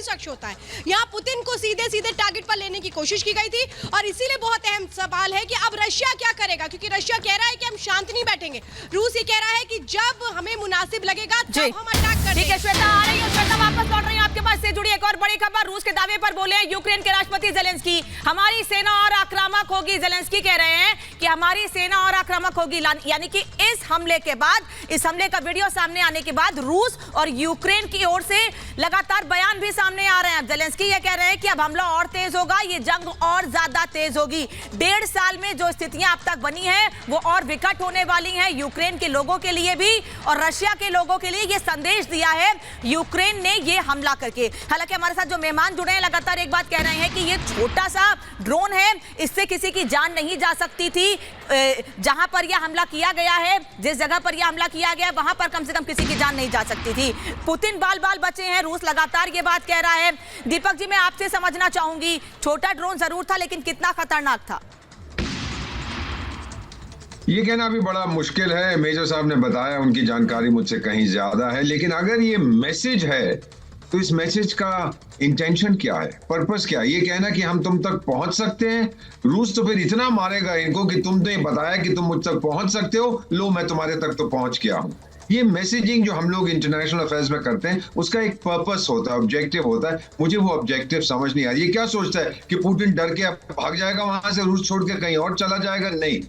ही शख्स होता है। यहाँ पुतिन को सीधे सीधे टारगेट पर लेने की कोशिश की गई थी और इसीलिए बहुत अहम सवाल है कि अब रशिया क्या करेगा, क्योंकि रशिया कह रहा है कि हम शांत नहीं बैठेंगे। रूस ये कह रहा है कि जब हमें मुनासिब लगेगा तब हम अटैक करेंगे। ठीक है श्वेता, आ रही है श्वेता, वापस लौट रही हूं आपके पास से जुड़ी एक और बड़ी खबर। रूस के दावे पर बोले हैं यूक्रेन के राष्ट्रपति ज़ेलेंस्की, हमारी सेना और आक्रामक होगी। ज़ेलेंस्की कह रहे हैं कि हमारी सेना और आक्रामक होगी, यानी कि इस हमले के बाद, इस हमले का वीडियो सामने आने के बाद रूस और यूक्रेन की ओर से लगातार बयान भी सामने आ रहे हैं। ज़ेलेंस्की ये कह रहे हैं कि अब हमला और तेज होगा, ये जंग और ज्यादा तेज होगी। 1.5 साल में जो स्थितियां अब तक बनी हैं वो और विकट होने वाली हैं, यूक्रेन के लोगों के लिए भी और रशिया के लोगों के लिए। ये संदेश दिया है यूक्रेन ने ये हमला करके। हालांकि हमारे साथ जो मेहमान जुड़े हैं लगातार एक बात कह रहे हैं कि ये छोटा सा ड्रोन है, इससे किसी की जान नहीं जा सकती थी। जहां पर यह हमला किया गया है, जिस जगह पर यह हमला किया गया वहां पर कम से कम किसी की जान नहीं जा सकती थी। पुतिन बाल बाल बचे हैं, रूस लगातार ये बात कह रहा है। दीपक जी, मैं आपसे समझना चाहूंगी, छोटा ड्रोन जरूर था लेकिन कितना खतरनाक था? ये कहना भी बड़ा मुश्किल है। मेजर साहब ने बताया, उनकी जानकारी मुझसे कहीं ज्यादा है, लेकिन अगर ये मैसेज है तो इस मैसेज का इंटेंशन क्या है, पर्पस क्या है? ये कहना कि हम तुम तक पहुंच सकते हैं, रूस तो फिर इतना मारेगा इनको कि तुमने बताया कि तुम मुझ तक पहुंच सकते हो, लो मैं तुम्हारे तक तो पहुंच गया हूं। ये मैसेजिंग जो हम लोग इंटरनेशनल अफेयर्स में करते हैं उसका एक पर्पस होता है, ऑब्जेक्टिव होता है। मुझे वो ऑब्जेक्टिव समझ नहीं आ रही। ये क्या सोचता है कि पुतिन डर के भाग जाएगा वहां से, रूस छोड़ के कहीं और चला जाएगा? नहीं।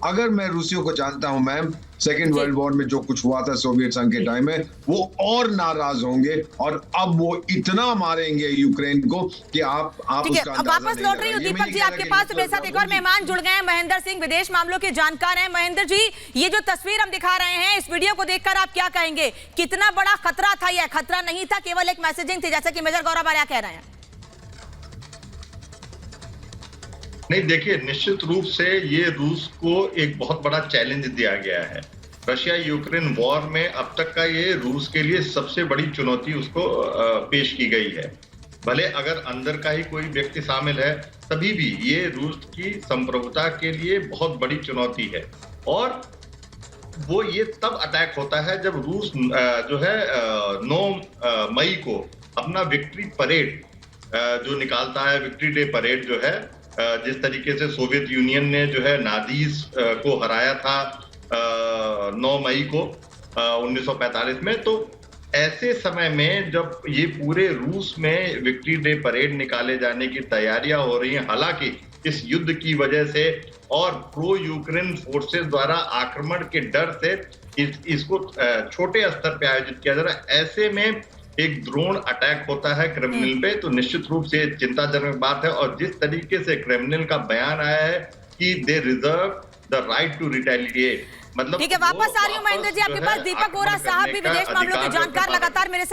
अगर मैं रूसियों को जानता हूं मैम, सेकेंड वर्ल्ड वॉर में जो कुछ हुआ था सोवियत संघ के टाइम में, वो और नाराज होंगे और अब वो इतना मारेंगे यूक्रेन को कि आप उसका अंदाजा वापस लौट रही हूँ दीपक जी आपके पास। मेरे साथ एक और मेहमान जुड़ गए हैं, महेंद्र सिंह, विदेश मामलों के जानकार हैं। महेंद्र जी, ये जो तस्वीर हम दिखा रहे हैं, इस वीडियो को देखकर आप क्या कहेंगे? कितना बड़ा खतरा था? यह खतरा नहीं था, केवल एक मैसेजिंग थी, जैसा कि मेजर गौरव आर्या कह रहे हैं। नहीं, देखिए, निश्चित रूप से ये रूस को एक बहुत बड़ा चैलेंज दिया गया है। रशिया यूक्रेन वॉर में अब तक का ये रूस के लिए सबसे बड़ी चुनौती उसको पेश की गई है। भले अगर अंदर का ही कोई व्यक्ति शामिल है, तभी भी ये रूस की संप्रभुता के लिए बहुत बड़ी चुनौती है। और वो ये तब अटैक होता है जब रूस जो है 9 मई को अपना विक्ट्री परेड जो निकालता है, विक्ट्री डे परेड जो है, जिस तरीके से सोवियत यूनियन ने जो है नाजीज को हराया था 9 मई को 1945 में, तो ऐसे समय में जब ये पूरे रूस में विक्ट्री डे परेड निकाले जाने की तैयारियां हो रही हैं, हालांकि इस युद्ध की वजह से और प्रो यूक्रेन फोर्सेस द्वारा आक्रमण के डर से इसको छोटे स्तर पे आयोजित किया जा रहा है, ऐसे में एक ड्रोन अटैक होता है क्रेमलिन पे, तो निश्चित रूप से चिंताजनक बात है। और जिस तरीके से क्रेमलिन का बयान आया है कि they reserve the right to retaliate, मतलब ठीक है, वापस आ रही हूं महेंद्र जी आपके पास। दीपक वोरा साहब भी विदेश मामलों के जानकार लगातार मेरे